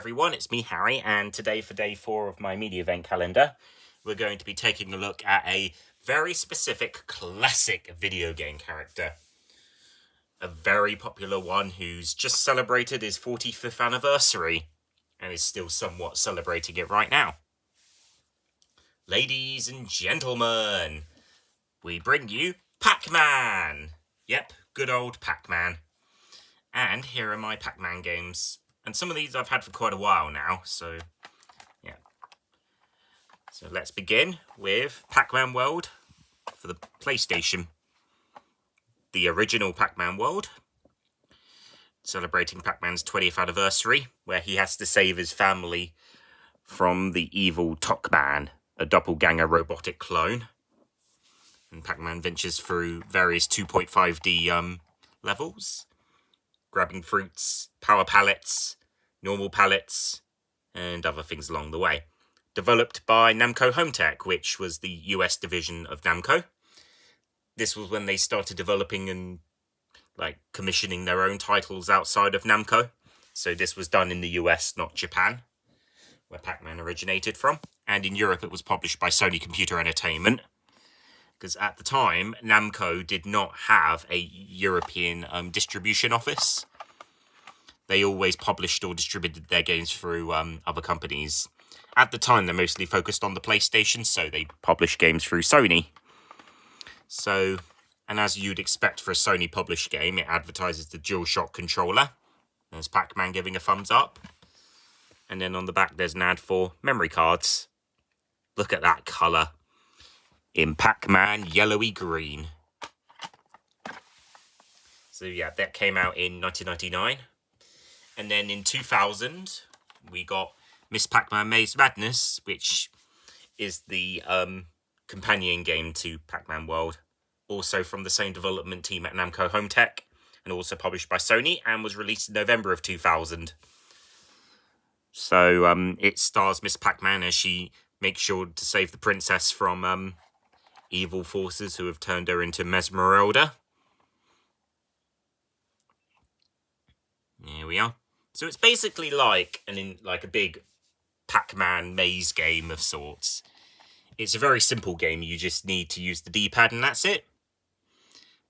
Everyone, it's me, Harry, and today for day 4 of my Mediavent Calendar, we're going to be taking a look at a very specific classic video game character. A very popular one who's just celebrated his 45th anniversary and is still somewhat celebrating it right now. Ladies and gentlemen, we bring you Pac-Man! Yep, good old Pac-Man. And here are my Pac-Man games. And some of these I've had for quite a while now, so yeah. So let's begin with Pac-Man World for the PlayStation. The original Pac-Man World, celebrating Pac-Man's 20th anniversary, where he has to save his family from the evil Pac-Man, a doppelganger robotic clone. And Pac-Man ventures through various 2.5D levels, grabbing fruits, power pallets, normal pallets, and other things along the way. Developed by Namco Home Tech, which was the US division of Namco. This was when they started developing and commissioning their own titles outside of Namco. So this was done in the US, not Japan, where Pac-Man originated from. And in Europe it was published by Sony Computer Entertainment, because at the time Namco did not have a European distribution office. They always published or distributed their games through other companies. At the time, they're mostly focused on the PlayStation, so they publish games through Sony. So, and as you'd expect for a Sony-published game, it advertises the DualShock controller. There's Pac-Man giving a thumbs up. And then on the back, there's an ad for memory cards. Look at that colour. In Pac-Man yellowy green. So yeah, that came out in 1999. And then in 2000, we got Miss Pac-Man Maze Madness, which is the companion game to Pac-Man World. Also from the same development team at Namco Home Tech, and also published by Sony, and was released in November of 2000. So it stars Miss Pac-Man as she makes sure to save the princess from evil forces who have turned her into Mesmeralda. Here we are. So it's basically like a big Pac-Man maze game of sorts. It's a very simple game. You just need to use the D-pad and that's it.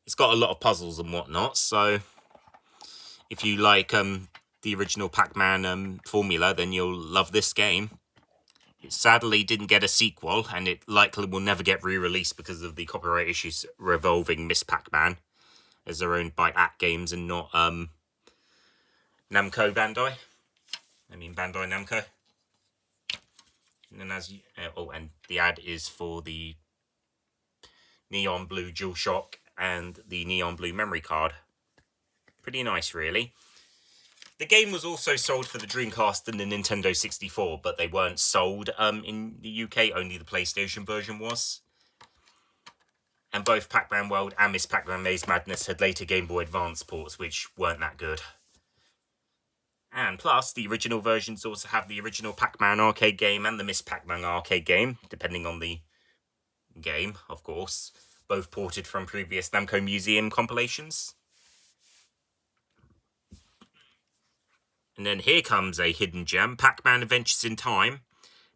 It's got a lot of puzzles and whatnot, so if you like the original Pac-Man formula, then you'll love this game. It sadly didn't get a sequel, and it likely will never get re-released because of the copyright issues revolving Miss Pac-Man, as they're owned by AtGames and not Namco Bandai. Bandai Namco. And then and the ad is for the neon blue DualShock and the neon blue memory card. Pretty nice, really. The game was also sold for the Dreamcast and the Nintendo 64, but they weren't sold in the UK, only the PlayStation version was. And both Pac-Man World and Miss Pac-Man Maze Madness had later Game Boy Advance ports, which weren't that good. And plus, the original versions also have the original Pac-Man arcade game and the Miss Pac-Man arcade game, depending on the game, of course. Both ported from previous Namco Museum compilations. And then here comes a hidden gem, Pac-Man Adventures in Time,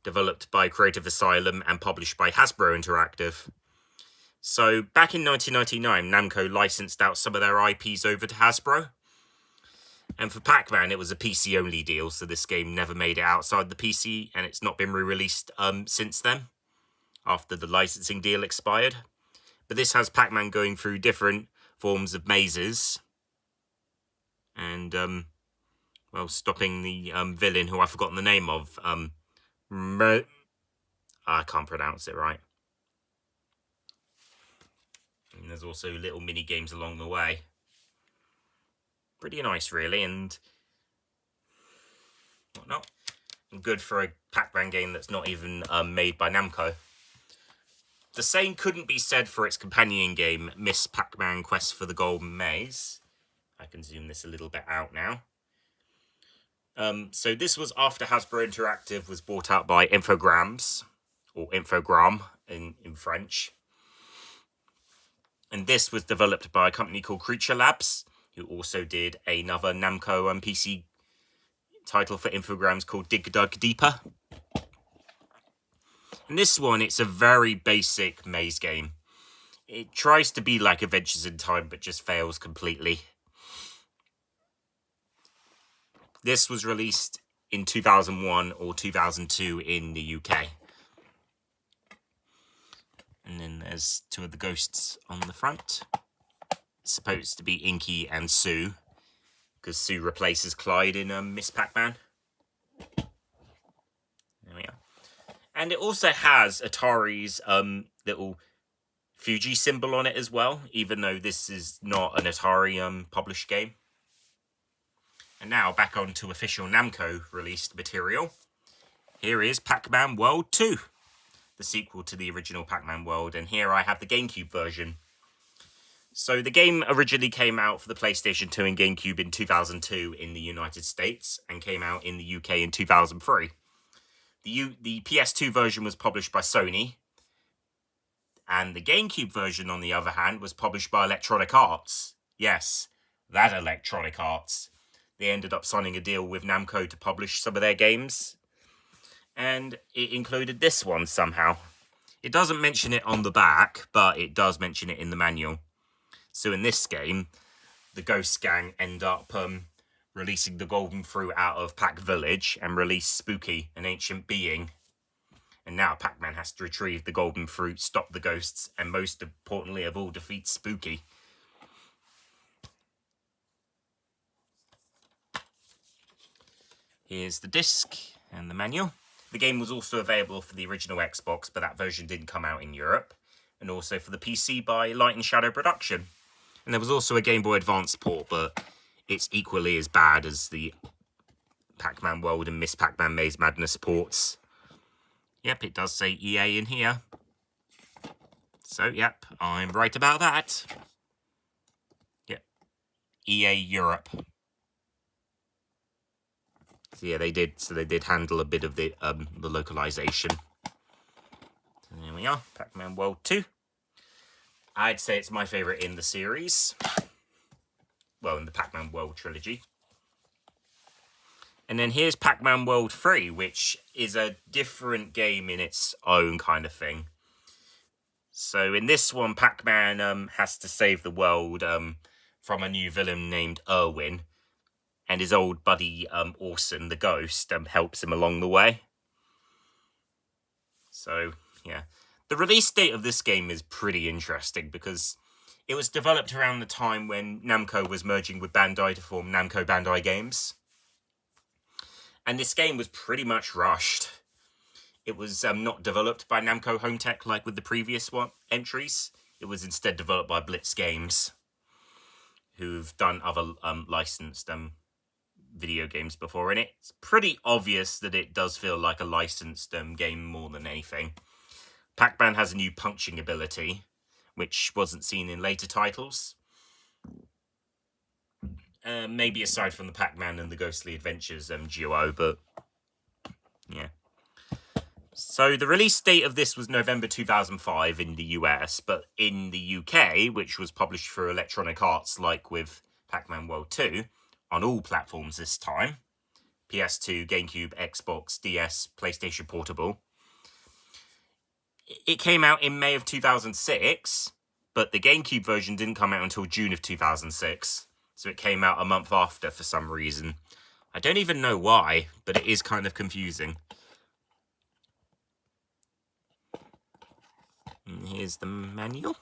developed by Creative Asylum and published by Hasbro Interactive. So, back in 1999, Namco licensed out some of their IPs over to Hasbro. And for Pac-Man, it was a PC-only deal, so this game never made it outside the PC, and it's not been re-released since then, after the licensing deal expired. But this has Pac-Man going through different forms of mazes, and, stopping the villain who I've forgotten the name of. I can't pronounce it right. And there's also little mini-games along the way. Pretty nice, really, and whatnot. And good for a Pac-Man game that's not even made by Namco. The same couldn't be said for its companion game, Miss Pac-Man Quest for the Golden Maze. I can zoom this a little bit out now. So this was after Hasbro Interactive was bought out by Infogrames, or Infogram in French. And this was developed by a company called Creature Labs, who also did another Namco PC title for Infogrames called Dig Dug Deeper. In this one, it's a very basic maze game. It tries to be like Adventures in Time, but just fails completely. This was released in 2001 or 2002 in the UK. And then there's two of the ghosts on the front. It's supposed to be Inky and Sue, because Sue replaces Clyde in Miss Pac-Man. There we are. And it also has Atari's little Fuji symbol on it as well, even though this is not an Atari published game. And now back on to official Namco released material. Here is Pac-Man World 2, the sequel to the original Pac-Man World, and here I have the GameCube version. So the game originally came out for the PlayStation 2 and GameCube in 2002 in the United States, and came out in the UK in 2003. The PS2 version was published by Sony, and the GameCube version, on the other hand, was published by Electronic Arts. Yes, that Electronic Arts. They ended up signing a deal with Namco to publish some of their games, and it included this one somehow. It doesn't mention it on the back, but it does mention it in the manual. So in this game, the Ghost Gang end up releasing the golden fruit out of Pac Village and release Spooky, an ancient being. And now Pac-Man has to retrieve the golden fruit, stop the ghosts, and most importantly of all, defeat Spooky. Here's the disc and the manual. The game was also available for the original Xbox, but that version didn't come out in Europe. And also for the PC by Light and Shadow Production. And there was also a Game Boy Advance port, but it's equally as bad as the Pac-Man World and Miss Pac-Man Maze Madness ports. Yep, it does say EA in here. So, yep, I'm right about that. Yep, EA Europe. So yeah, they did handle a bit of the localization. So there we are, Pac-Man World 2. I'd say it's my favourite in the series. Well, in the Pac-Man World trilogy. And then here's Pac-Man World 3, which is a different game in its own kind of thing. So in this one, Pac-Man has to save the world from a new villain named Irwin. And his old buddy, Orson, the ghost, helps him along the way. So, yeah. The release date of this game is pretty interesting because it was developed around the time when Namco was merging with Bandai to form Namco Bandai Games. And this game was pretty much rushed. It was not developed by Namco Home Tech like with the previous entries. It was instead developed by Blitz Games, who've done other licensed video games before. And it's pretty obvious that it does feel like a licensed game more than anything. Pac-Man has a new punching ability, which wasn't seen in later titles. Maybe aside from the Pac-Man and the Ghostly Adventures duo, but yeah. So the release date of this was November 2005 in the US, but in the UK, which was published for Electronic Arts like with Pac-Man World 2, on all platforms this time, PS2, GameCube, Xbox, DS, PlayStation Portable. It came out in May of 2006, but the GameCube version didn't come out until June of 2006, so it came out a month after for some reason. I don't even know why, but it is kind of confusing. And here's the manual.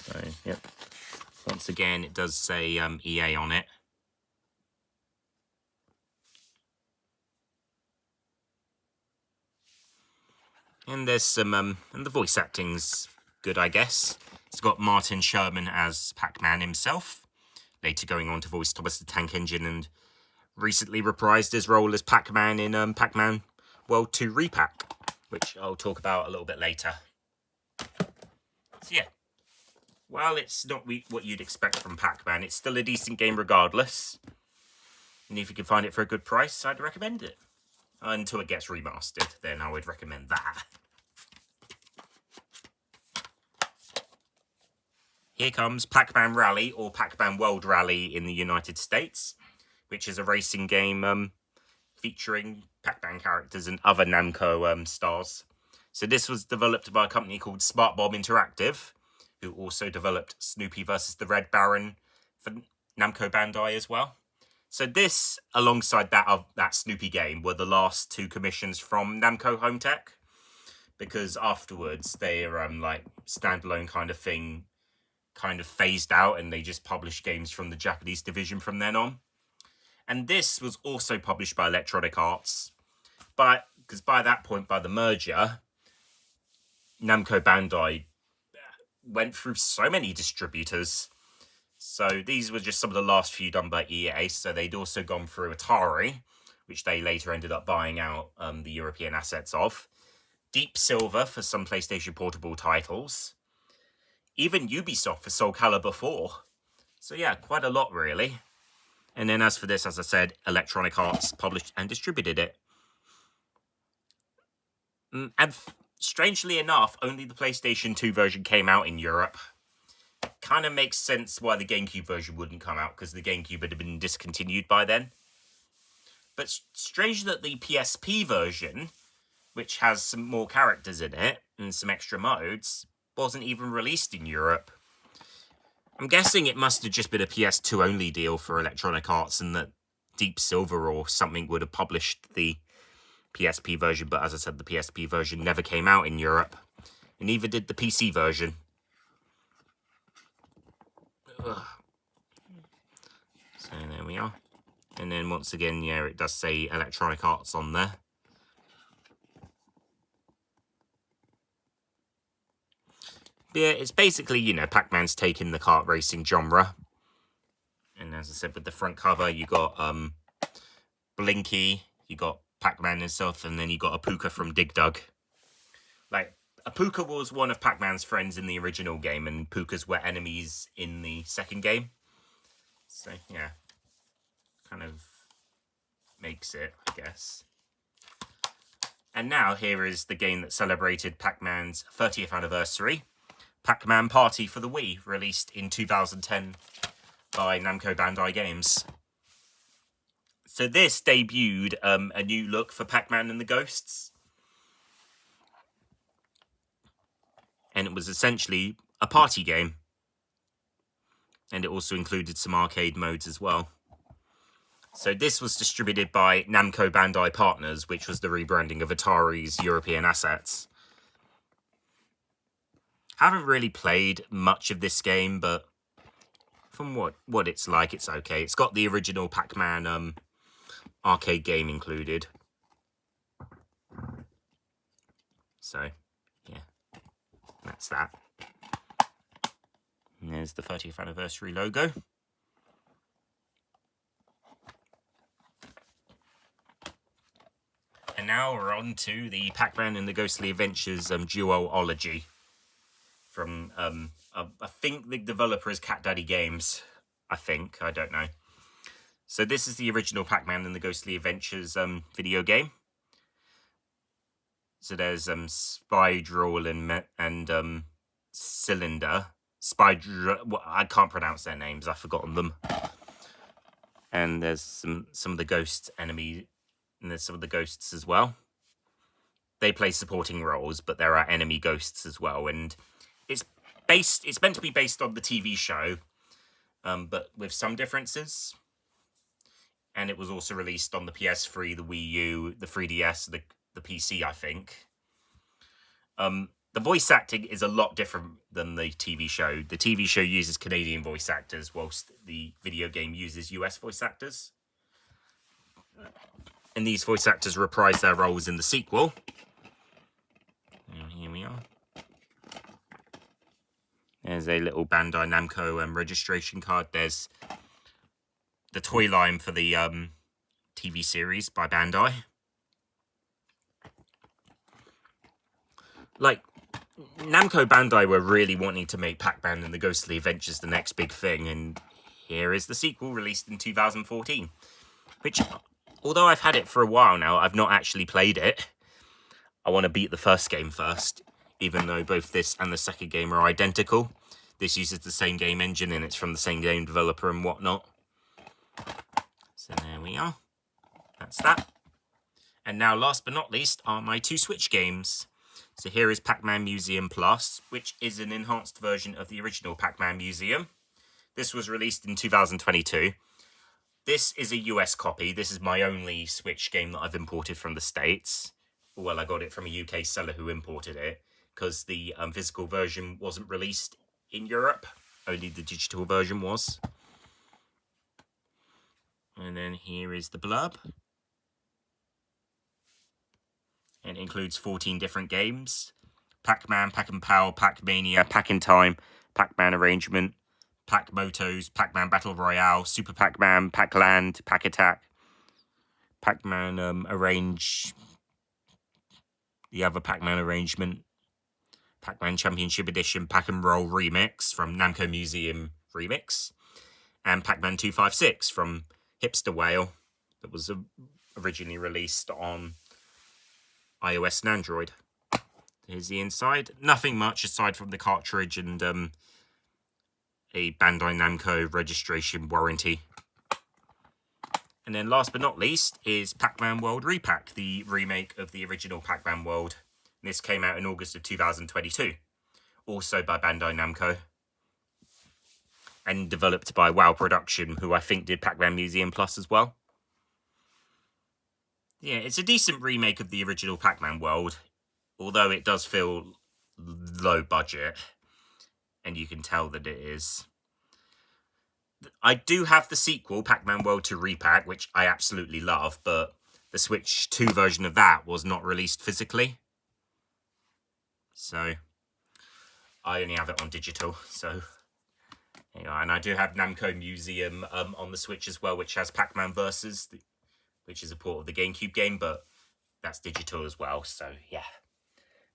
So, yep. Once again, it does say EA on it. And there's some, and the voice acting's good, I guess. It's got Martin Sherman as Pac-Man himself, later going on to voice Thomas the Tank Engine, and recently reprised his role as Pac-Man in Pac-Man World 2 Repack, which I'll talk about a little bit later. So yeah, while it's not what you'd expect from Pac-Man, it's still a decent game regardless. And if you can find it for a good price, I'd recommend it. Until it gets remastered, then I would recommend that. here comes Pac-Man Rally, or Pac-Man World Rally in the United States, which is a racing game featuring Pac-Man characters and other Namco stars. So this was developed by a company called Smart Bomb Interactive, who also developed Snoopy vs. the Red Baron for Namco Bandai as well. So this, alongside that Snoopy game, were the last two commissions from Namco Home Tech, because afterwards their like standalone kind of thing kind of phased out, and they just published games from the Japanese division from then on. And this was also published by Electronic Arts, but because by that point, by the merger, Namco Bandai went through so many distributors. So these were just some of the last few done by EA. So they'd also gone through Atari, which they later ended up buying out the European assets of. Deep Silver for some PlayStation Portable titles. Even Ubisoft for Soul Calibur 4. So yeah, quite a lot really. And then as for this, as I said, Electronic Arts published and distributed it. And strangely enough, only the PlayStation 2 version came out in Europe. Kind of makes sense why the GameCube version wouldn't come out, because the GameCube had been discontinued by then. But strange that the PSP version, which has some more characters in it and some extra modes, wasn't even released in Europe. I'm guessing it must have just been a PS2 only deal for Electronic Arts, and that Deep Silver or something would have published the PSP version, but as I said, the PSP version never came out in Europe, and neither did the PC version. Ugh. So there we are. And then once again, yeah, it does say Electronic Arts on there. But yeah, it's basically, you know, Pac-Man's taken the kart racing genre. And as I said, with the front cover, you got Blinky, you got Pac-Man himself, and then you got Apuka from Dig Dug. Like, Apuka was one of Pac-Man's friends in the original game, and Pukas were enemies in the second game. So, yeah. Kind of makes it, I guess. And now, here is the game that celebrated Pac-Man's 30th anniversary. Pac-Man Party for the Wii, released in 2010 by Namco Bandai Games. So this debuted a new look for Pac-Man and the Ghosts. And it was essentially a party game. And it also included some arcade modes as well. So this was distributed by Namco Bandai Partners, which was the rebranding of Atari's European assets. Haven't really played much of this game, but from what it's like, it's okay. It's got the original Pac-Man arcade game included. So, yeah, that's that. And there's the 30th anniversary logo. And now we're on to the Pac-Man and the Ghostly Adventures duology. From, I think the developer is Cat Daddy Games. I don't know. So this is the original Pac-Man and the Ghostly Adventures video game. So there's Spydrel and Cylinder. Spydrel, I can't pronounce their names, I've forgotten them. And there's some of the ghost enemies, and there's some of the ghosts as well. They play supporting roles, but there are enemy ghosts as well, and it's meant to be based on the TV show, but with some differences. And it was also released on the PS3, the Wii U, the 3DS, the PC, I think. The voice acting is a lot different than the TV show. The TV show uses Canadian voice actors, whilst the video game uses US voice actors. And these voice actors reprise their roles in the sequel. And here we are. There's a little Bandai Namco registration card. There's the toy line for the TV series by Bandai. Like, Namco Bandai were really wanting to make Pac-Man and the Ghostly Adventures the next big thing, and here is the sequel released in 2014. Which, although I've had it for a while now, I've not actually played it. I want to beat the first game first, even though both this and the second game are identical. This uses the same game engine and it's from the same game developer and whatnot. So there we are. That's that. And now, last but not least, are my 2 Switch games. So here is Pac-Man Museum Plus, which is an enhanced version of the original Pac-Man Museum. This was released in 2022. This is a US copy. This is my only Switch game that I've imported from the States. Well, I got it from a UK seller who imported it, because the physical version wasn't released in Europe. Only the digital version was. And then here is the blurb. It includes 14 different games. Pac-Man, Pac-N-Pal, Pac-Mania, Pac-In-Time, Pac-Man Arrangement, Pac-Motos, Pac-Man Battle Royale, Super Pac-Man, Pac-Land, Pac-Attack, Pac-Man Arrange... The other Pac-Man Arrangement, Pac-Man Championship Edition, Pac-N-Roll Remix from Namco Museum Remix, and Pac-Man 256 from Hipster Whale that was originally released on iOS and Android. Here's the inside. Nothing much aside from the cartridge and a Bandai Namco registration warranty. And then last but not least is Pac-Man World Repack, the remake of the original Pac-Man World. And this came out in August of 2022. Also by Bandai Namco. And developed by WoW Production, who I think did Pac-Man Museum Plus as well. Yeah, it's a decent remake of the original Pac-Man World, although it does feel low budget, and you can tell that it is. I do have the sequel, Pac-Man World 2 Repack, which I absolutely love, but the Switch 2 version of that was not released physically. So, I only have it on digital, so... Yeah, and I do have Namco Museum on the Switch as well, which has Pac-Man Versus, which is a port of the GameCube game, but that's digital as well, so yeah.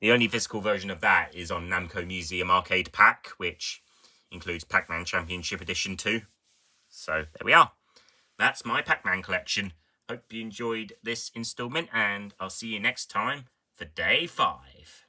The only physical version of that is on Namco Museum Arcade Pack, which includes Pac-Man Championship Edition 2. So there we are. That's my Pac-Man collection. Hope you enjoyed this installment, and I'll see you next time for Day 5.